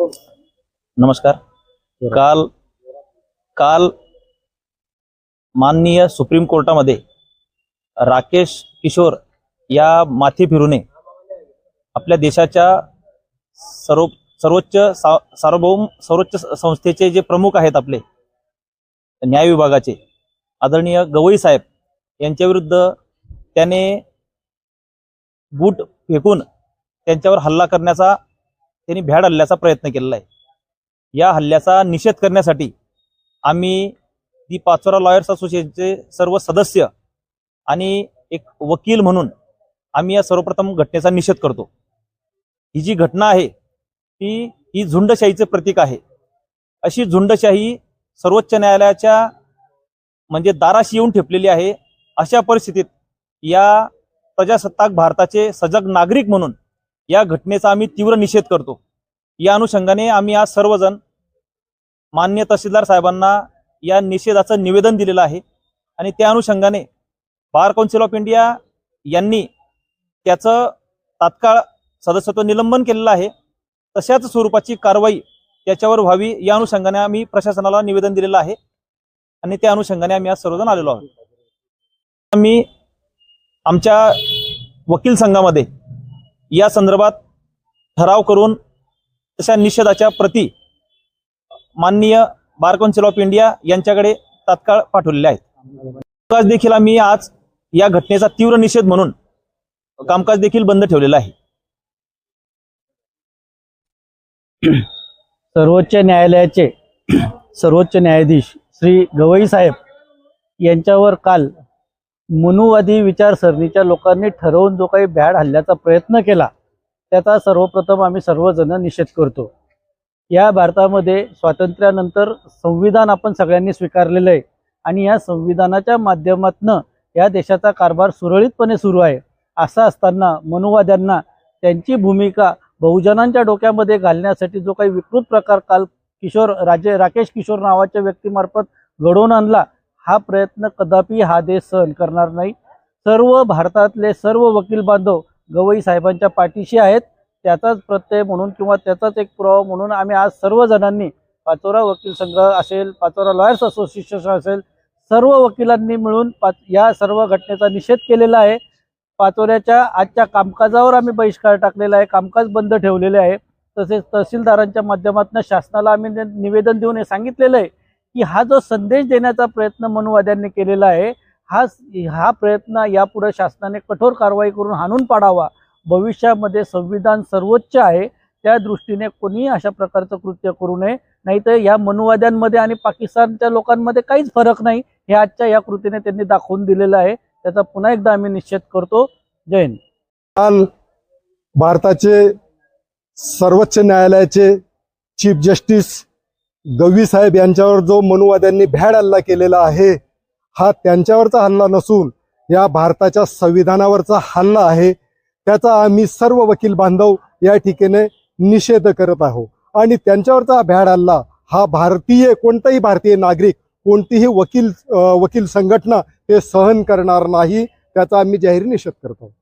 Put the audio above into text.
नमस्कार। काल काल माननीय सुप्रीम कोर्टामध्ये राकेश किशोर या माथी फिरूने आपल्या देशाच्या सर्वोच्च सार्वभौम सर्वोच्च संस्थेचे जे प्रमुख आहेत आपले न्याय विभागाचे आदरणीय गवई साहेब यांच्या विरुद्ध त्याने बूट फेकून त्यांच्यावर हल्ला करण्याचा त्यांनी भ्याड हल्ल्याचा प्रयत्न केलेला आहे। या हल्ल्याचा निषेध करण्यासाठी आम्ही दी पाचोरा लॉयर्स असोसिएशनचे सर्व सदस्य आणि एक वकील म्हणून आम्ही या सर्वप्रथम घटनेचा निषेध करतो। ही जी घटना आहे ही झुंडशाहीचे प्रतीक आहे। अशी झुंडशाही सर्वोच्च न्यायालयाच्या म्हणजे दाराशी येऊन ठेपलेली आहे। अशा परिस्थितीत या प्रजासत्ताक भारताचे सजग नागरिक म्हणून या घटनेचा आम्ही तीव्र निषेध करतो। या अनुषंगाने आम्ही आज सर्वजण माननीय तहसीलदार साहेबांना या निषेधाचं निवेदन दिलेलं आहे आणि त्या अनुषंगाने बार काउन्सिल ऑफ इंडिया यांनी त्याचं तात्काळ सदस्यत्व निलंबन केलेलं आहे। तशाच स्वरूपाची कारवाई त्याच्यावर व्हावी या अनुषंगाने आम्ही प्रशासनाला निवेदन दिलेलं आहे आणि त्या अनुषंगाने आम्ही आज सर्वजण आलेलो आहोत। आम्ही आमच्या वकील संघामध्ये या संदर्भात ठराव करून तशा निषेधाच्या प्रती माननीय बार काउन्सिल ऑफ इंडिया यांच्याकडे तात्काळ पाठवलेले आहेत। कामकाज देखील आम्ही आज या घटनेचा तीव्र निषेध म्हणून कामकाज देखील बंद ठेवलेलं आहे। सर्वोच्च न्यायालयाचे सर्वोच्च न्यायाधीश श्री गवई साहेब यांच्यावर काल मनुवादी विचारसरणीच्या लोकांनी ठरवून जो काही भ्याड हल्ल्याचा प्रयत्न केला त्याचा सर्वप्रथम आम्ही सर्वजण निषेध करतो। या भारतामध्ये स्वातंत्र्यानंतर संविधान आपण सगळ्यांनी स्वीकारलेलं आहे आणि या संविधानाच्या माध्यमातून या देशाचा कारभार सुरळीतपणे सुरू आहे। असं असताना मनुवाद्यांना त्यांची भूमिका बहुजनांच्या डोक्यामध्ये घालण्यासाठी जो काही विकृत प्रकार काल राकेश किशोर नावाच्या व्यक्तीमार्फत घडवून आणला, हा प्रयत्न कदापि हा देश सहन करणार नाही। सर्व भारतातले सर्व वकील बांधव गवई साहेबांच्या पाठीशी आहेत। त्याचाच प्रत्यय म्हणून किंवा त्याचाच एक पुरावा म्हणून आम्ही आज सर्वजणांनी पाचोरा वकील संघ असेल, पाचोरा लॉयर्स असोसिएशन असेल, सर्व वकिलांनी मिळून या सर्व घटनेचा निषेध केलेला आहे। पाचोऱ्याच्या आजच्या कामकाजावर आम्ही बहिष्कार टाकलेला आहे, कामकाज बंद ठेवलेले आहे। तसेच तहसीलदारांच्या माध्यमातून शासनाला आम्ही निवेदन देऊन हे सांगितलेलं आहे की हा जो संदेश देण्याचा प्रयत्न मनुवाद्यांनी केलेला आहे हा प्रयत्न यापुढे शासनाने कठोर कारवाई करून हाणून पाडावा। भविष्यामध्ये संविधान सर्वोच्च आहे, त्या दृष्टीने कोणी अशा प्रकारचं कृत्य करू नये, नाहीतर या मनुवाद्यांमध्ये आणि पाकिस्तानच्या लोकांमध्ये काहीच फरक नाही हे आजच्या या कृतीने त्यांनी दाखवून दिलेलं आहे। त्याचा पुन्हा एकदा आम्ही निषेध करतो। जय हिंद। काल भारताचे सर्वोच्च न्यायालयाचे चीफ जस्टिस गवई साहेब यांच्यावर जो मनुवाद्यांनी भ्याड हल्ला केलेला आहे हा त्यांच्यावरचा हल्ला नसून या भारताच्या संविधानावरचा हल्ला आहे। त्याचा आम्ही सर्व वकील बांधव या ठिकाणी निषेध करत आहोत आणि त्यांच्यावरचा भ्याड हल्ला हा कोणताही भारतीय नागरिक, कोणतीही वकील संघटना ते सहन करणार नाही, त्याचा आम्ही जाहीर निषेध करतो।